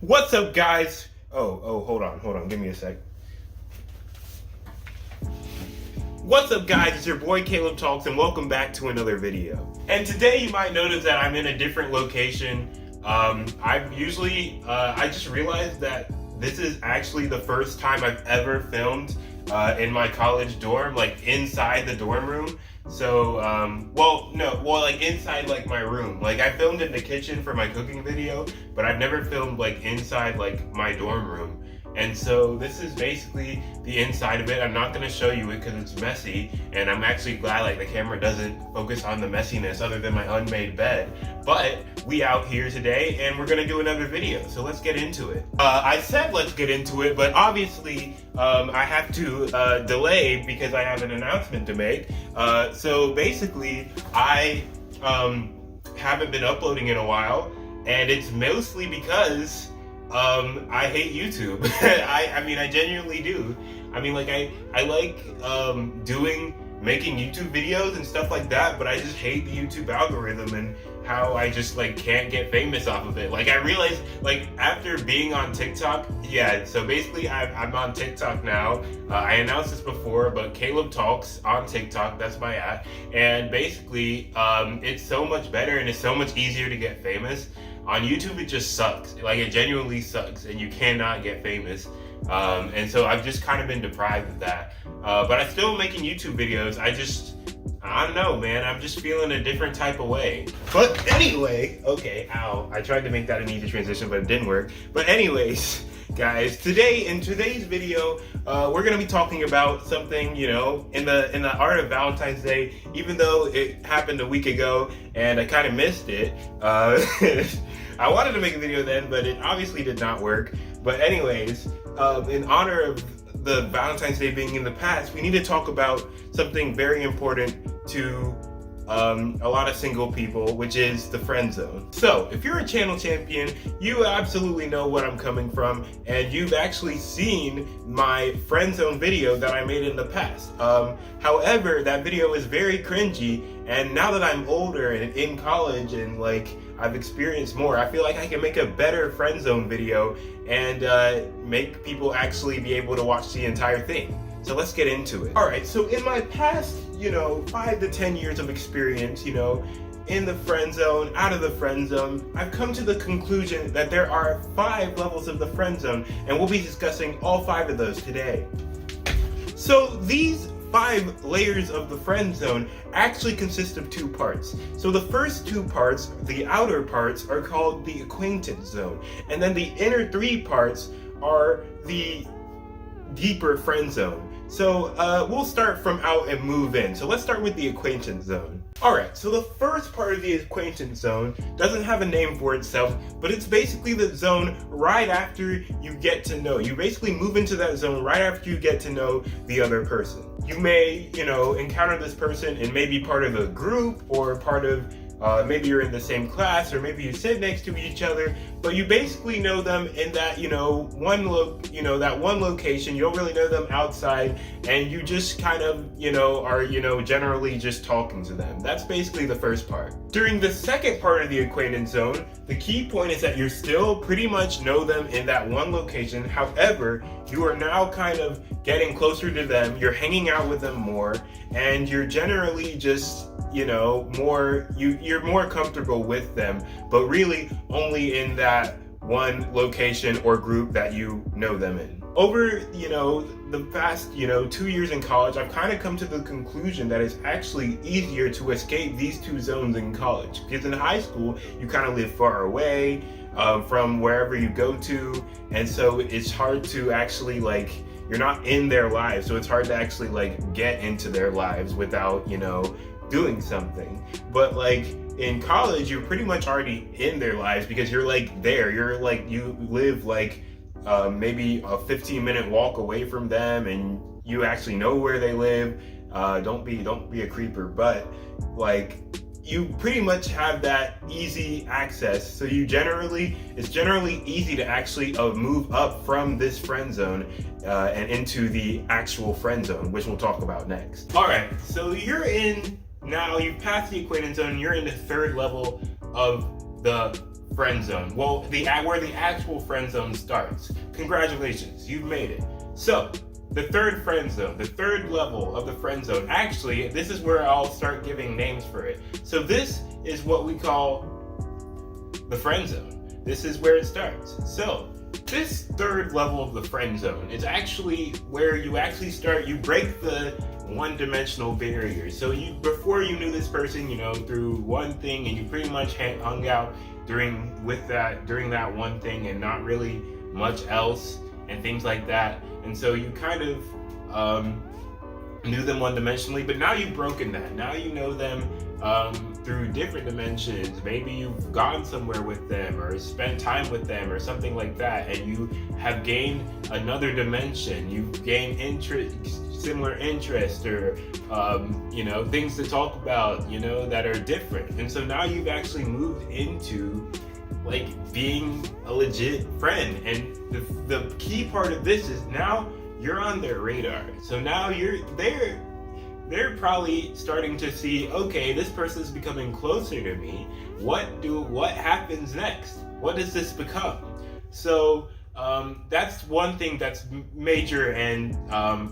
What's up, guys? Hold on, give me a sec. What's up, guys? It's your boy Caleb Talks, and welcome back to another video. And today you might notice that I'm in a different location. I just realized that this is actually the first time I've ever filmed in my college dorm, like inside the dorm room. So, like inside like my room. Like I filmed in the kitchen for my cooking video, but I've never filmed like inside like my dorm room. And so this is basically the inside of it. I'm not gonna show you it because it's messy, and I'm actually glad like the camera doesn't focus on the messiness other than my unmade bed. But we out here today and we're gonna do another video, so let's get into it. I said let's get into it, but obviously I have to delay because I have an announcement to make. So basically I haven't been uploading in a while, and it's mostly because I hate YouTube. I genuinely do. I mean, like, I like making YouTube videos and stuff like that, but I just hate the YouTube algorithm and how I just like can't get famous off of it. Like I realized, like after being on TikTok, so basically I'm on TikTok now. I announced this before, but Caleb Talks on TikTok, that's my at. And basically, it's so much better and it's so much easier to get famous. On YouTube, it just sucks. Like it genuinely sucks, and you cannot get famous. And so I've just kind of been deprived of that. But I'm still making YouTube videos. I don't know, man. I'm just feeling a different type of way. But anyway, okay, I tried to make that an easy transition, but it didn't work. But anyways, guys, in today's video, we're gonna be talking about something, you know, in the art of Valentine's Day. Even though it happened a week ago and I kind of missed it, I wanted to make a video then, but it obviously did not work. But anyways, in honor of the Valentine's Day being in the past, we need to talk about something very important to a lot of single people, which is the friend zone. So if you're a channel champion, you absolutely know what I'm coming from, and you've actually seen my friend zone video that I made in the past. However, that video is very cringy, and now that I'm older and in college and like I've experienced more, I feel like I can make a better friend zone video and make people actually be able to watch the entire thing. So let's get into it. All right, so in my past, 5 to 10 years of experience, in the friend zone, out of the friend zone, I've come to the conclusion that there are 5 levels of the friend zone, and we'll be discussing all 5 of those today. So these 5 layers of the friend zone actually consist of 2 parts. So the first 2 parts, the outer parts, are called the acquaintance zone, and then the inner 3 parts are the deeper friend zone. So we'll start from out and move in. So let's start with the acquaintance zone. Alright, so the first part of the acquaintance zone doesn't have a name for itself, but it's basically the zone right after you get to know. You basically move into that zone right after you get to know the other person. You may, encounter this person and maybe part of a group or part of maybe you're in the same class, or maybe you sit next to each other, but you basically know them in that, that one location. You don't really know them outside, and you just kind of, are, generally just talking to them. That's basically the first part. During the second part of the acquaintance zone, the key point is that you still pretty much know them in that one location. However, you are now kind of getting closer to them, you're hanging out with them more, and you're generally just, you're more comfortable with them, but really only in that one location or group that you know them in. Over, the past, 2 years in college, I've kind of come to the conclusion that it's actually easier to escape these 2 zones in college. Because in high school, you kind of live far away from wherever you go to, and so it's hard to actually you're not in their lives, so it's hard to actually get into their lives without, doing something. But in college, you're pretty much already in their lives because you're there. You're you live maybe a 15-minute walk away from them, and you actually know where they live. Don't be a creeper, but you pretty much have that easy access. So it's generally easy to actually move up from this friend zone and into the actual friend zone, which we'll talk about next. All right, so now you've passed the acquaintance zone, you're in the 3rd level of the friend zone. Well, where the actual friend zone starts. Congratulations, you've made it. So, the third friend zone, the third level of the friend zone. Actually, this is where I'll start giving names for it. So this is what we call the friend zone. This is where it starts. So, this third level of the friend zone is actually where you break the one-dimensional barrier. So before you knew this person, through one thing, and you pretty much hung out during that one thing and not really much else and things like that. And so you kind of knew them one-dimensionally, but now you've broken that. Now you know them through different dimensions. Maybe you've gone somewhere with them or spent time with them or something like that, and you have gained another dimension. You've gained similar interest, or things to talk about, that are different. And so now you've actually moved into being a legit friend. And the key part of this is now you're on their radar. So now they're probably starting to see, okay, this person's becoming closer to me. What happens next? What does this become? So that's one thing that's major and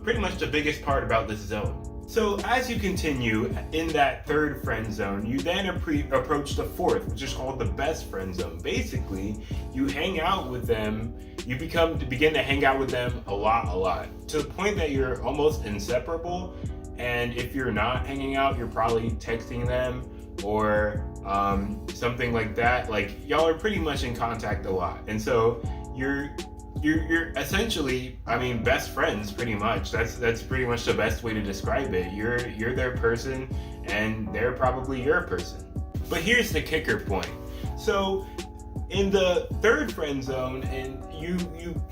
pretty much the biggest part about this zone. So as you continue in that third friend zone, you then approach the fourth, which is called the best friend zone. Basically, you hang out with them, you begin to hang out with them a lot, to the point that you're almost inseparable. And if you're not hanging out, you're probably texting them or something like that. Y'all are pretty much in contact a lot. And so you're essentially, best friends, pretty much. That's pretty much the best way to describe it. You're their person, and they're probably your person. But here's the kicker point. So in the third friend zone, and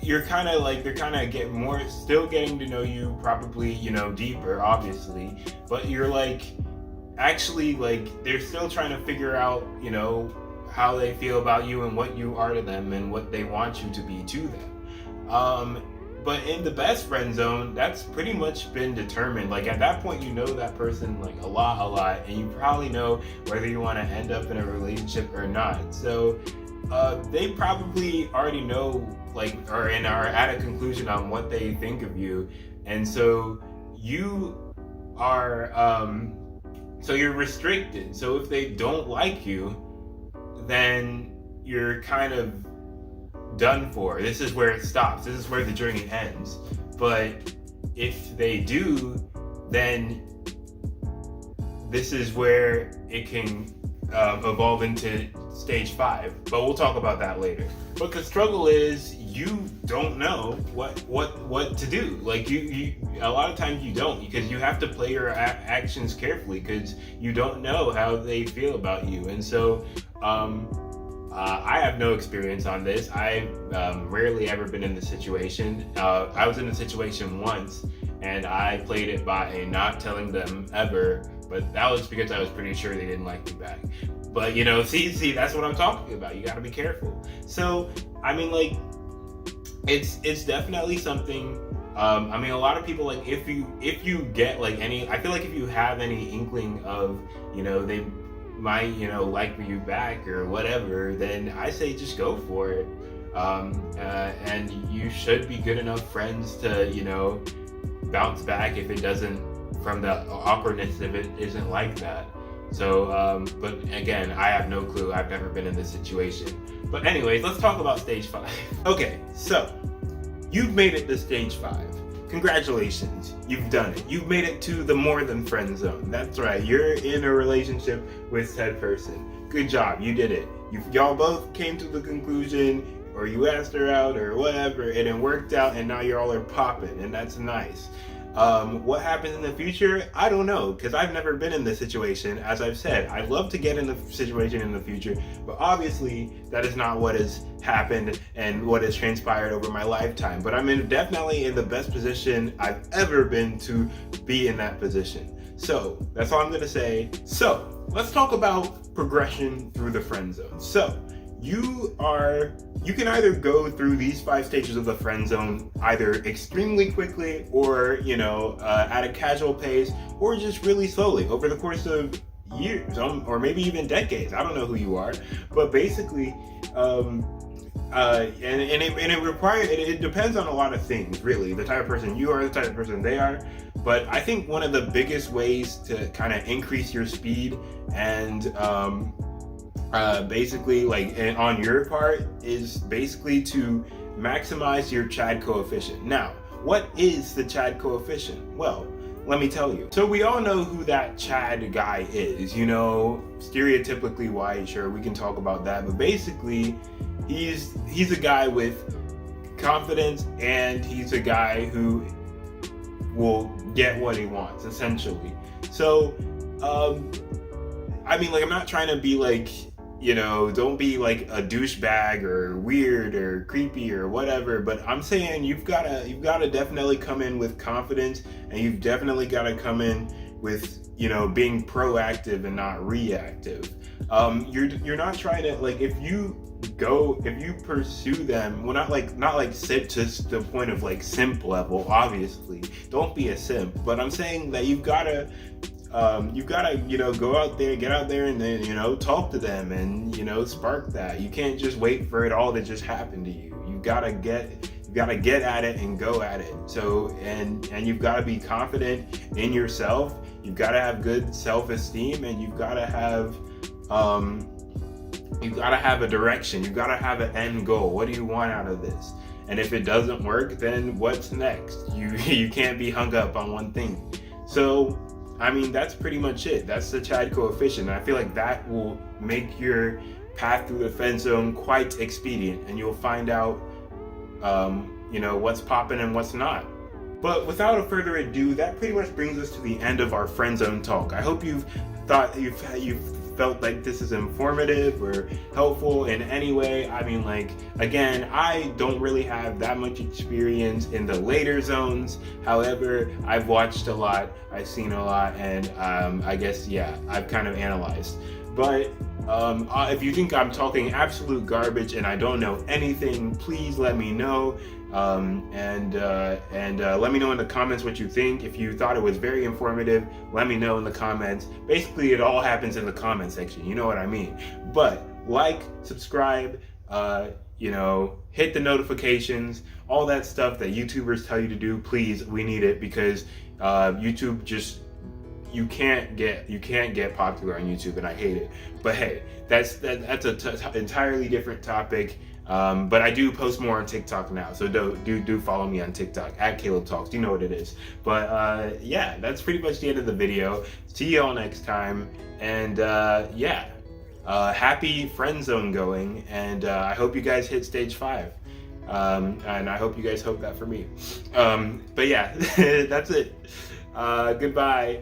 you're kind of they're still getting to know you, probably, deeper, obviously. But you're actually they're still trying to figure out, how they feel about you and what you are to them and what they want you to be to them. But in the best friend zone, that's pretty much been determined. At that point, you know that person a lot, and you probably know whether you want to end up in a relationship or not. So they probably already know, are at a conclusion on what they think of you. And so you are, so you're restricted. So if they don't like you, then you're kind of done for. This is where it stops. This is where the journey ends. But if they do, then this is where it can evolve into stage 5. But we'll talk about that later. But the struggle is you don't know what to do. You a lot of times you don't, because you have to play your actions carefully, because you don't know how they feel about you. And so I have no experience on this. I've rarely ever been in this situation. I was in a situation once, and I played it by not telling them ever, but that was because I was pretty sure they didn't like me back. But see, that's what I'm talking about. You got to be careful. So it's definitely something. A lot of people, if you get any, I feel like if you have any inkling of, they might, like you back or whatever, then I say just go for it. And you should be good enough friends to, bounce back if it doesn't, from the awkwardness if it isn't like that. So, but again, I have no clue. I've never been in this situation. But anyways, let's talk about stage 5. Okay, so you've made it to stage 5. Congratulations, you've done it. You've made it to the more than friend zone. That's right, you're in a relationship with said person. Good job, you did it. Y'all both came to the conclusion, or you asked her out or whatever, and it worked out, and now you all are popping, and that's nice. What happens in the future? I don't know, because I've never been in this situation. As I've said, I'd love to get in the situation in the future, but obviously that is not what has happened and what has transpired over my lifetime. But I'm definitely in the best position I've ever been to be in that position. So that's all I'm going to say. So let's talk about progression through the friend zone. So you can either go through these 5 stages of the friend zone either extremely quickly or, at a casual pace, or just really slowly over the course of years, or maybe even decades. I don't know who you are, but basically, it depends on a lot of things, really. The type of person you are, the type of person they are. But I think one of the biggest ways to kind of increase your speed and basically and on your part is basically to maximize your Chad coefficient. Now, what is the Chad coefficient? Well, let me tell you. So we all know who that Chad guy is, you know, stereotypically white, sure, we can talk about that, but basically he's a guy with confidence, and he's a guy who will get what he wants, essentially. So I mean, I'm not trying to be don't be like a douchebag or weird or creepy or whatever, but I'm saying you've gotta definitely come in with confidence, and you've definitely gotta come in with, being proactive and not reactive. You're not trying to, if you pursue them, well, not sit to the point of simp level, obviously. Don't be a simp, but I'm saying that you've gotta go out there, get out there, and then, talk to them and, spark that. You can't just wait for it all to just happen to you. You gotta get at it and go at it. So, and you've gotta be confident in yourself. You've gotta have good self-esteem, and you've gotta have a direction. You've gotta have an end goal. What do you want out of this? And if it doesn't work, then what's next? You can't be hung up on one thing. So, I mean, that's pretty much it. That's the Chad coefficient. And I feel like that will make your path through the friend zone quite expedient, and you'll find out, what's popping and what's not. But without further ado, that pretty much brings us to the end of our friend zone talk. I hope you've felt like this is informative or helpful in any way. I mean, again, I don't really have that much experience in the later zones. However, I've watched a lot, I've seen a lot, and I guess, I've kind of analyzed. But if you think I'm talking absolute garbage and I don't know anything, please let me know. And let me know in the comments what you think. If you thought it was very informative, let me know in the comments. Basically, it all happens in the comment section. You know what I mean? But subscribe, hit the notifications, all that stuff that YouTubers tell you to do. Please, we need it, because YouTube you can't get popular on YouTube, and I hate it. But hey, that's an entirely different topic. But I do post more on TikTok now, so do follow me on TikTok at Caleb Talks. You know what it is. But that's pretty much the end of the video. See you all next time, and happy friend zone going, and I hope you guys hit stage 5. And I hope you guys hope that for me. But yeah, that's it. Goodbye.